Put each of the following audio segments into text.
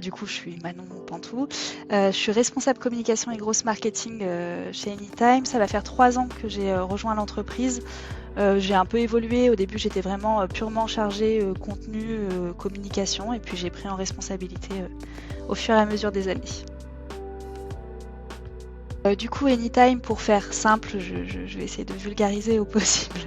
Du coup, je suis Manon Pantou. Je suis responsable communication et grosse marketing chez Anytime. Ça va faire 3 ans que j'ai rejoint l'entreprise. J'ai un peu évolué. Au début, j'étais vraiment purement chargée contenu, communication, et puis j'ai pris en responsabilité au fur et à mesure des années. Du coup, Anytime, pour faire simple, je vais essayer de vulgariser au possible.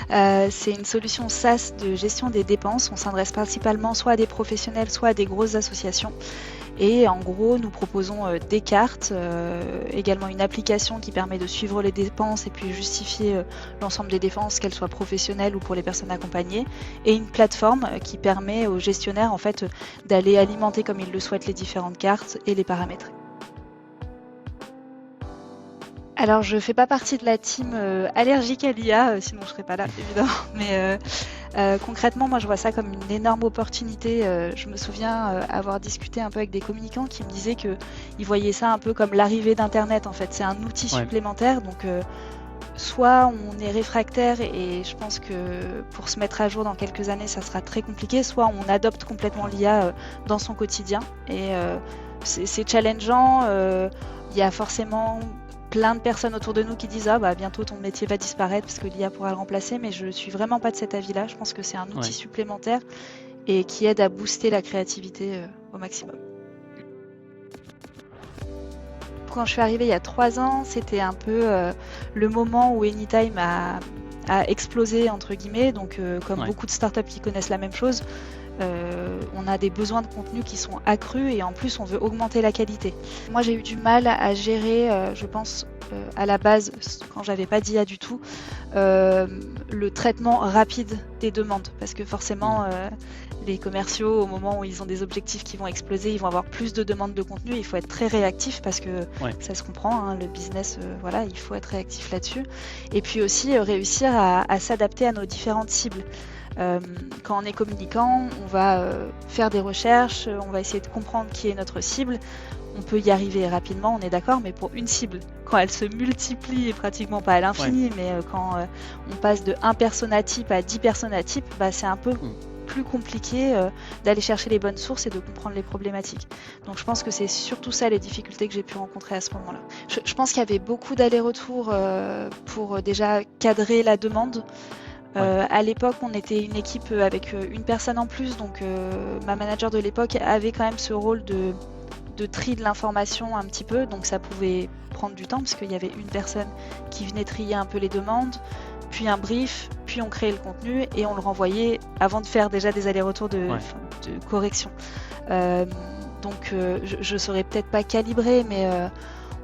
C'est une solution SaaS de gestion des dépenses. On s'adresse principalement soit à des professionnels, soit à des grosses associations. Et en gros, nous proposons des cartes, également une application qui permet de suivre les dépenses et puis justifier l'ensemble des dépenses, qu'elles soient professionnelles ou pour les personnes accompagnées, et une plateforme qui permet aux gestionnaires en fait d'aller alimenter comme ils le souhaitent les différentes cartes et les paramétrer. Alors, je fais pas partie de la team allergique à l'IA, sinon je serais pas là, évidemment. Mais concrètement, moi, je vois ça comme une énorme opportunité. Je me souviens avoir discuté un peu avec des communicants qui me disaient qu'ils voyaient ça un peu comme l'arrivée d'Internet, en fait. C'est un outil supplémentaire, donc soit on est réfractaire et je pense que pour se mettre à jour dans quelques années, ça sera très compliqué, soit on adopte complètement l'IA dans son quotidien. Et c'est challengeant. Il y a forcément plein de personnes autour de nous qui disent bientôt ton métier va disparaître parce que l'IA pourra le remplacer, mais je suis vraiment pas de cet avis-là. Je pense que c'est un outil supplémentaire et qui aide à booster la créativité au maximum. Quand je suis arrivée il y a 3 ans, c'était un peu le moment où Anytime a explosé entre guillemets, donc comme beaucoup de startups qui connaissent la même chose. On a des besoins de contenu qui sont accrus et en plus on veut augmenter la qualité. Moi j'ai eu du mal à gérer, je pense à la base, quand j'avais pas d'IA du tout, le traitement rapide des demandes, parce que forcément les commerciaux, au moment où ils ont des objectifs qui vont exploser, ils vont avoir plus de demandes de contenu. Il faut être très réactif parce que ça se comprend, hein, le business, il faut être réactif là-dessus. Et puis aussi réussir à s'adapter à nos différentes cibles. Quand on est communicant, on va faire des recherches, on va essayer de comprendre qui est notre cible. On peut y arriver rapidement, on est d'accord, mais pour une cible, quand elle se multiplie, et pratiquement pas à l'infini, mais quand on passe de 1 persona-type à 10 persona-types, c'est un peu plus compliqué d'aller chercher les bonnes sources et de comprendre les problématiques. Donc je pense que c'est surtout ça les difficultés que j'ai pu rencontrer à ce moment-là. Je pense qu'il y avait beaucoup d'allers-retours pour déjà cadrer la demande. À l'époque, on était une équipe avec une personne en plus, donc ma manager de l'époque avait quand même ce rôle de tri de l'information un petit peu, donc ça pouvait prendre du temps parce qu'il y avait une personne qui venait trier un peu les demandes, puis un brief, puis on créait le contenu et on le renvoyait avant de faire déjà des allers-retours de correction. Donc je ne saurais peut-être pas calibrer, mais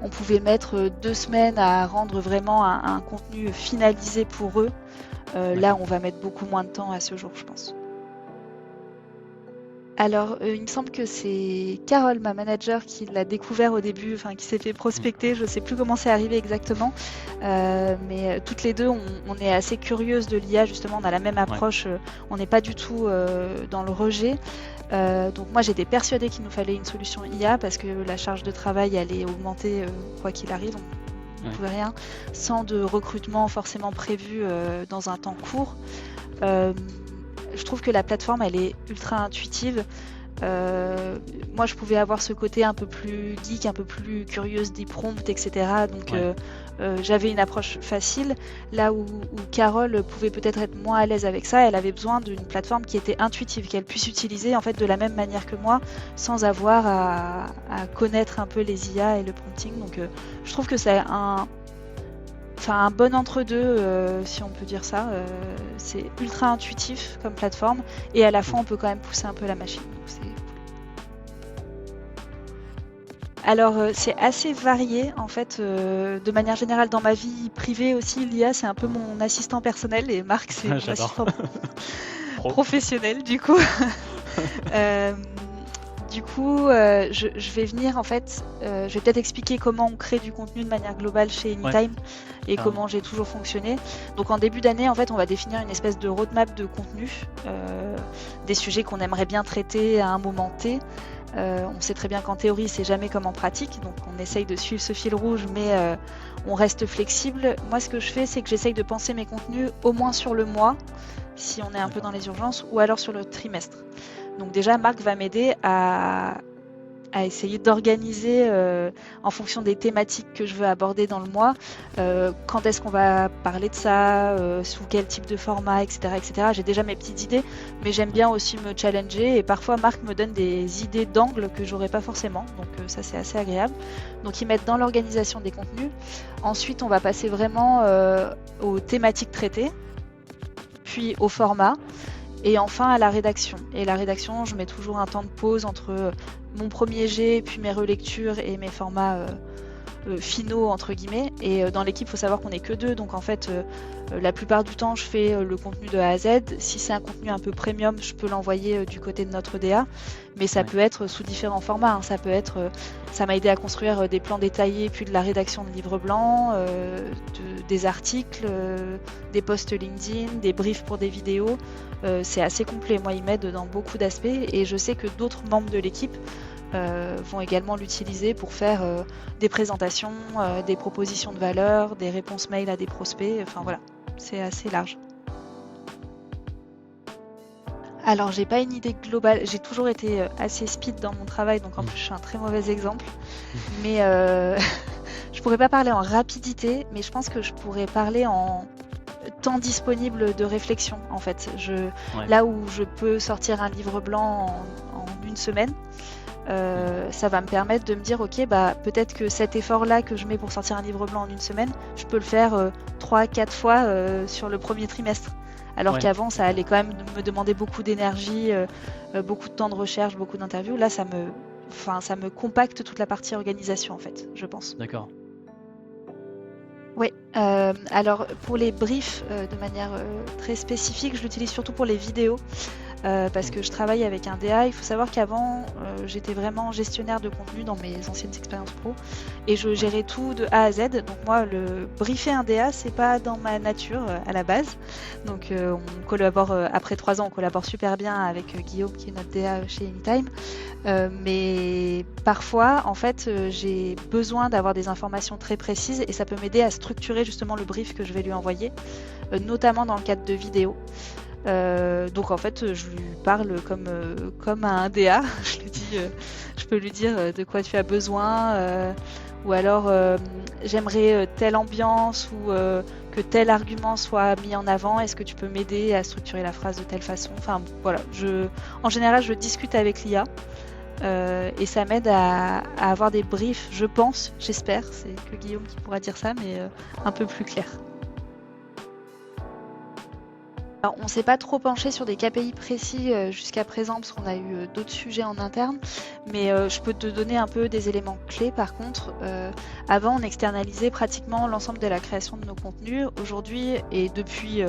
on pouvait mettre 2 semaines à rendre vraiment un contenu finalisé pour eux. Là, on va mettre beaucoup moins de temps à ce jour, je pense. Alors, il me semble que c'est Carole, ma manager, qui l'a découvert au début, qui s'est fait prospecter. Je ne sais plus comment c'est arrivé exactement, mais toutes les deux, on est assez curieuses de l'IA. Justement, on a la même approche. On n'est pas du tout dans le rejet. Donc moi, j'étais persuadée qu'il nous fallait une solution IA parce que la charge de travail allait augmenter quoi qu'il arrive. On ne pouvait rien sans de recrutement forcément prévu dans un temps court. Je trouve que la plateforme, elle est ultra intuitive. Moi, je pouvais avoir ce côté un peu plus geek, un peu plus curieuse des prompts, etc. Donc, j'avais une approche facile. Là où Carole pouvait peut-être être moins à l'aise avec ça, elle avait besoin d'une plateforme qui était intuitive, qu'elle puisse utiliser en fait de la même manière que moi, sans avoir à connaître un peu les IA et le prompting. Donc, je trouve que c'est un bon entre-deux, si on peut dire ça. C'est ultra intuitif comme plateforme et à la fois on peut quand même pousser un peu la machine. Donc alors c'est assez varié en fait. De manière générale dans ma vie privée aussi, l'IA c'est un peu mon assistant personnel et Marc c'est mon assistant professionnel du coup. Du coup, je vais venir en fait, je vais peut-être expliquer comment on crée du contenu de manière globale chez Anytime et comment j'ai toujours fonctionné. Donc en début d'année, en fait, on va définir une espèce de roadmap de contenu, des sujets qu'on aimerait bien traiter à un moment T. On sait très bien qu'en théorie, c'est jamais comme en pratique, donc on essaye de suivre ce fil rouge, mais on reste flexible. Moi, ce que je fais, c'est que j'essaye de penser mes contenus au moins sur le mois, si on est un peu dans les urgences, ou alors sur le trimestre. Donc déjà, Marc va m'aider à à essayer d'organiser en fonction des thématiques que je veux aborder dans le mois, quand est-ce qu'on va parler de ça, sous quel type de format, etc., etc. J'ai déjà mes petites idées, mais j'aime bien aussi me challenger et parfois Marc me donne des idées d'angle que j'aurais pas forcément, donc ça c'est assez agréable. Donc ils mettent dans l'organisation des contenus. Ensuite on va passer vraiment aux thématiques traitées, puis au format. Et enfin à la rédaction. Et la rédaction, je mets toujours un temps de pause entre mon premier jet, puis mes relectures et mes formats finaux entre guillemets. Et dans l'équipe, il faut savoir qu'on n'est que 2, donc en fait, la plupart du temps, je fais le contenu de A à Z. Si c'est un contenu un peu premium, je peux l'envoyer du côté de notre DA, mais ça peut être sous différents formats. Hein. Ça peut être, ça m'a aidé à construire des plans détaillés, puis de la rédaction de livres blancs, des articles, des posts LinkedIn, des briefs pour des vidéos. C'est assez complet. Moi, il m'aide dans beaucoup d'aspects, et je sais que d'autres membres de l'équipe vont également l'utiliser pour faire des présentations, des propositions de valeur, des réponses mail à des prospects, enfin voilà, c'est assez large. Alors j'ai pas une idée globale, j'ai toujours été assez speed dans mon travail, donc en plus je suis un très mauvais exemple, mais je pourrais pas parler en rapidité, mais je pense que je pourrais parler en temps disponible de réflexion en fait. Là où je peux sortir un livre blanc en une semaine, ça va me permettre de me dire ok, bah peut-être que cet effort là que je mets pour sortir un livre blanc en une semaine, je peux le faire 3-4 fois sur le premier trimestre, alors qu'avant ça allait quand même me demander beaucoup d'énergie, beaucoup de temps de recherche, beaucoup d'interviews. Là ça me compacte toute la partie organisation en fait, je pense. D'accord. Oui, alors pour les briefs de manière très spécifique, je l'utilise surtout pour les vidéos. Parce que je travaille avec un DA. Il faut savoir qu'avant, j'étais vraiment gestionnaire de contenu dans mes anciennes expériences pro et je gérais tout de A à Z. Donc moi, le briefer un DA, c'est pas dans ma nature à la base. Donc on collabore, après 3 ans, on collabore super bien avec Guillaume qui est notre DA chez Anytime. Mais parfois, en fait, j'ai besoin d'avoir des informations très précises et ça peut m'aider à structurer justement le brief que je vais lui envoyer, notamment dans le cadre de vidéos. Donc en fait je lui parle comme à un DA. Je peux lui dire de quoi tu as besoin, ou alors j'aimerais telle ambiance ou que tel argument soit mis en avant, est-ce que tu peux m'aider à structurer la phrase de telle façon. Enfin voilà, en général je discute avec l'IA et ça m'aide à avoir des briefs, je pense, j'espère, c'est que Guillaume qui pourra dire ça, mais un peu plus clair. Alors, on ne s'est pas trop penché sur des KPI précis jusqu'à présent parce qu'on a eu d'autres sujets en interne, mais je peux te donner un peu des éléments clés. Par contre, avant on externalisait pratiquement l'ensemble de la création de nos contenus. Aujourd'hui et depuis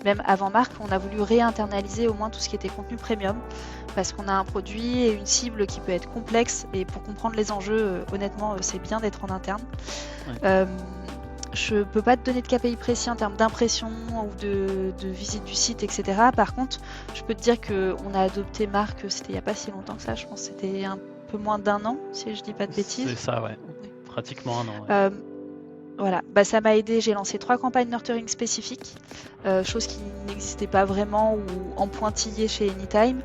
même avant Marc, on a voulu réinternaliser au moins tout ce qui était contenu premium parce qu'on a un produit et une cible qui peut être complexe et pour comprendre les enjeux, honnêtement, c'est bien d'être en interne. Je peux pas te donner de KPI précis en termes d'impression ou de visite du site, etc. Par contre, je peux te dire qu'on a adopté Marc, c'était il n'y a pas si longtemps que ça, je pense que c'était un peu moins d'1 an, si je dis pas de bêtises. C'est ça, ouais. Oui. Pratiquement 1 an. Ouais. Voilà, ça m'a aidé, j'ai lancé 3 campagnes nurturing spécifiques, chose qui n'existait pas vraiment ou en pointillé chez Anytime.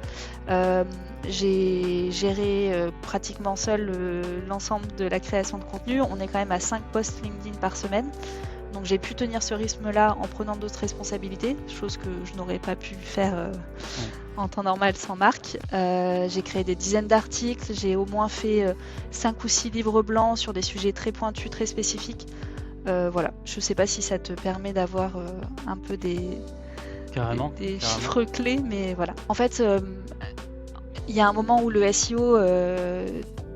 J'ai géré pratiquement seul l'ensemble de la création de contenu. On est quand même à 5 posts LinkedIn par semaine. Donc j'ai pu tenir ce rythme-là en prenant d'autres responsabilités, chose que je n'aurais pas pu faire en temps normal sans Marc. J'ai créé des dizaines d'articles, j'ai au moins fait 5 ou 6 livres blancs sur des sujets très pointus, très spécifiques. Voilà, je sais pas si ça te permet d'avoir un peu des chiffres clés, mais voilà. En fait, il y a un moment où le SEO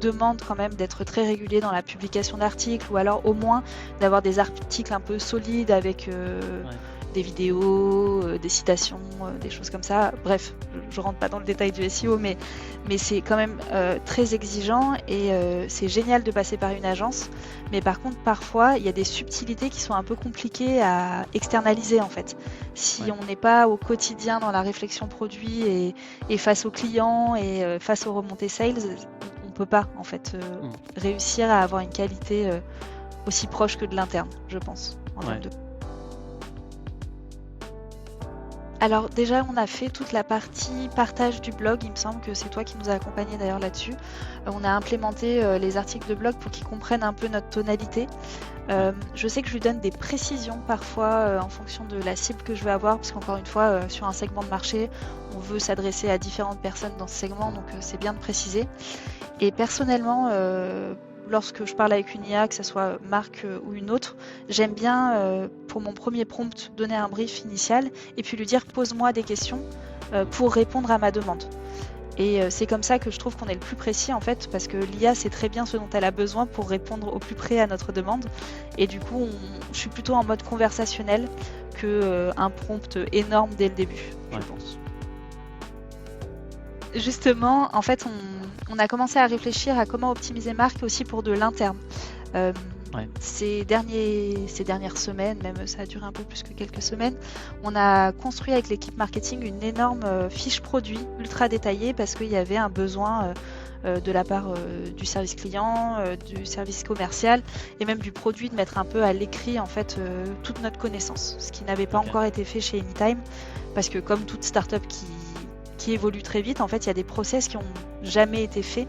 demande quand même d'être très régulier dans la publication d'articles, ou alors au moins d'avoir des articles un peu solides avec des vidéos, des citations, des choses comme ça. Bref, je rentre pas dans le détail du SEO, mais c'est quand même très exigeant et c'est génial de passer par une agence. Mais par contre, parfois, il y a des subtilités qui sont un peu compliquées à externaliser en fait. Si on n'est pas au quotidien dans la réflexion produit et face aux clients et face aux remontées sales, on peut pas en fait réussir à avoir une qualité aussi proche que de l'interne, je pense, en termes de... Alors déjà, on a fait toute la partie partage du blog. Il me semble que c'est toi qui nous as accompagnés d'ailleurs là-dessus. On a implémenté les articles de blog pour qu'ils comprennent un peu notre tonalité. Je sais que je lui donne des précisions parfois en fonction de la cible que je veux avoir, parce qu'encore une fois, sur un segment de marché, on veut s'adresser à différentes personnes dans ce segment, donc c'est bien de préciser. Et personnellement, lorsque je parle avec une IA, que ce soit Marc ou une autre, j'aime bien, pour mon premier prompt, donner un brief initial et puis lui dire pose-moi des questions pour répondre à ma demande. Et c'est comme ça que je trouve qu'on est le plus précis en fait, parce que l'IA sait très bien ce dont elle a besoin pour répondre au plus près à notre demande. Et du coup, je suis plutôt en mode conversationnel que un prompt énorme dès le début, je pense. Justement, en fait, on a commencé à réfléchir à comment optimiser Marc aussi pour de l'interne. Ces dernières semaines, même ça a duré un peu plus que quelques semaines, on a construit avec l'équipe marketing une énorme fiche produit ultra détaillée parce qu'il y avait un besoin de la part du service client, du service commercial et même du produit de mettre un peu à l'écrit en fait toute notre connaissance, ce qui n'avait pas encore été fait chez Anytime parce que comme toute startup qui évolue très vite, en fait il y a des process qui n'ont jamais été faits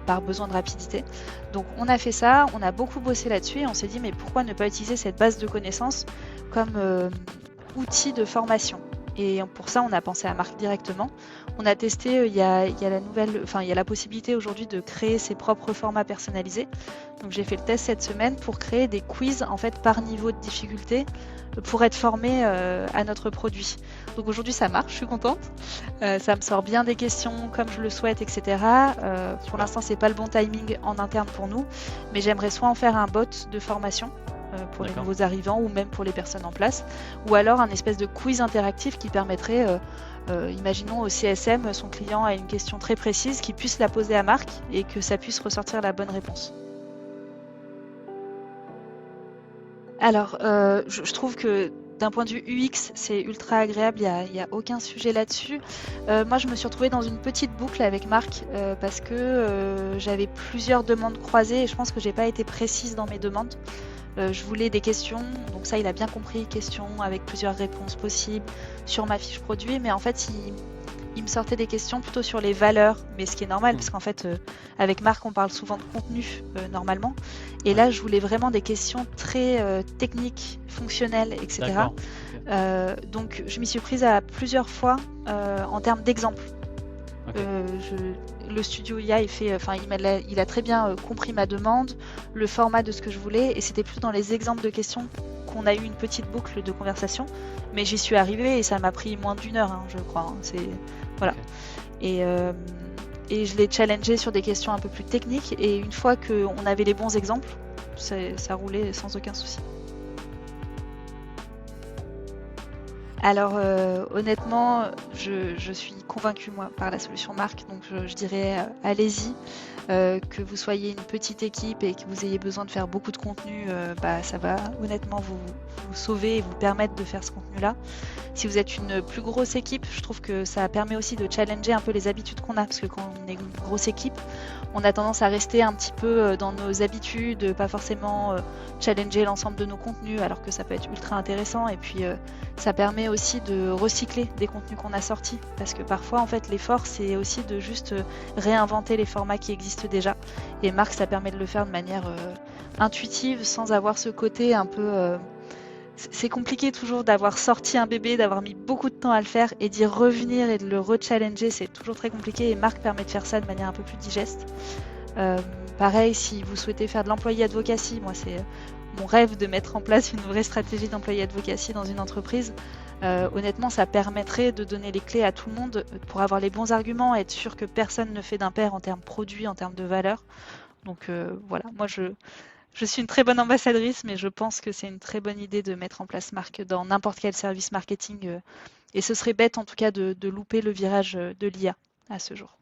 par besoin de rapidité. Donc on a fait ça, on a beaucoup bossé là-dessus et on s'est dit mais pourquoi ne pas utiliser cette base de connaissances comme outil de formation. Et pour ça on a pensé à Marc directement. On a testé, il y a la possibilité aujourd'hui de créer ses propres formats personnalisés. Donc j'ai fait le test cette semaine pour créer des quiz en fait par niveau de difficulté pour être formé à notre produit. Donc aujourd'hui ça marche, je suis contente. Ça me sort bien des questions comme je le souhaite, etc. Pour l'instant c'est pas le bon timing en interne pour nous, mais j'aimerais soit en faire un bot de formation pour les nouveaux arrivants ou même pour les personnes en place, ou alors un espèce de quiz interactif qui permettrait, imaginons au CSM, son client a une question très précise, qu'il puisse la poser à Marc et que ça puisse ressortir la bonne réponse. Alors, je trouve que d'un point de vue UX, c'est ultra agréable, il n'y a aucun sujet là-dessus. Moi, je me suis retrouvée dans une petite boucle avec Marc parce que j'avais plusieurs demandes croisées et je pense que j'ai pas été précise dans mes demandes. Je voulais des questions, donc ça il a bien compris, questions avec plusieurs réponses possibles sur ma fiche produit, mais en fait il me sortait des questions plutôt sur les valeurs, mais ce qui est normal parce qu'en fait avec Marc on parle souvent de contenu normalement, et là je voulais vraiment des questions très techniques, fonctionnelles, etc. Donc je m'y suis prise à plusieurs fois en termes d'exemples. Le studio IA il a très bien compris ma demande, le format de ce que je voulais, et c'était plus dans les exemples de questions qu'on a eu une petite boucle de conversation, mais j'y suis arrivée et ça m'a pris moins d'1 heure, je crois. Voilà. Et je l'ai challengé sur des questions un peu plus techniques, et une fois qu'on avait les bons exemples, ça roulait sans aucun souci. Alors honnêtement, je suis convaincue moi par la solution Marc, donc je dirais allez-y, que vous soyez une petite équipe et que vous ayez besoin de faire beaucoup de contenu, ça va honnêtement vous sauver et vous permettre de faire ce contenu-là. Si vous êtes une plus grosse équipe, je trouve que ça permet aussi de challenger un peu les habitudes qu'on a, parce que quand on est une grosse équipe, on a tendance à rester un petit peu dans nos habitudes, pas forcément challenger l'ensemble de nos contenus, alors que ça peut être ultra intéressant, et puis ça permet aussi de recycler des contenus qu'on a sortis, parce que parfois en fait l'effort c'est aussi de juste réinventer les formats qui existent déjà, et Marc ça permet de le faire de manière intuitive sans avoir ce côté un peu c'est compliqué toujours d'avoir sorti un bébé, d'avoir mis beaucoup de temps à le faire et d'y revenir et de le rechallenger, c'est toujours très compliqué, et Marc permet de faire ça de manière un peu plus digeste. Pareil, si vous souhaitez faire de l'employé advocacy, moi c'est mon rêve de mettre en place une vraie stratégie d'employé advocacy dans une entreprise. Honnêtement, ça permettrait de donner les clés à tout le monde pour avoir les bons arguments, être sûr que personne ne fait d'impair en termes produits, en termes de valeur. Donc voilà, moi je suis une très bonne ambassadrice, mais je pense que c'est une très bonne idée de mettre en place Marc dans n'importe quel service marketing. Et ce serait bête en tout cas de louper le virage de l'IA à ce jour.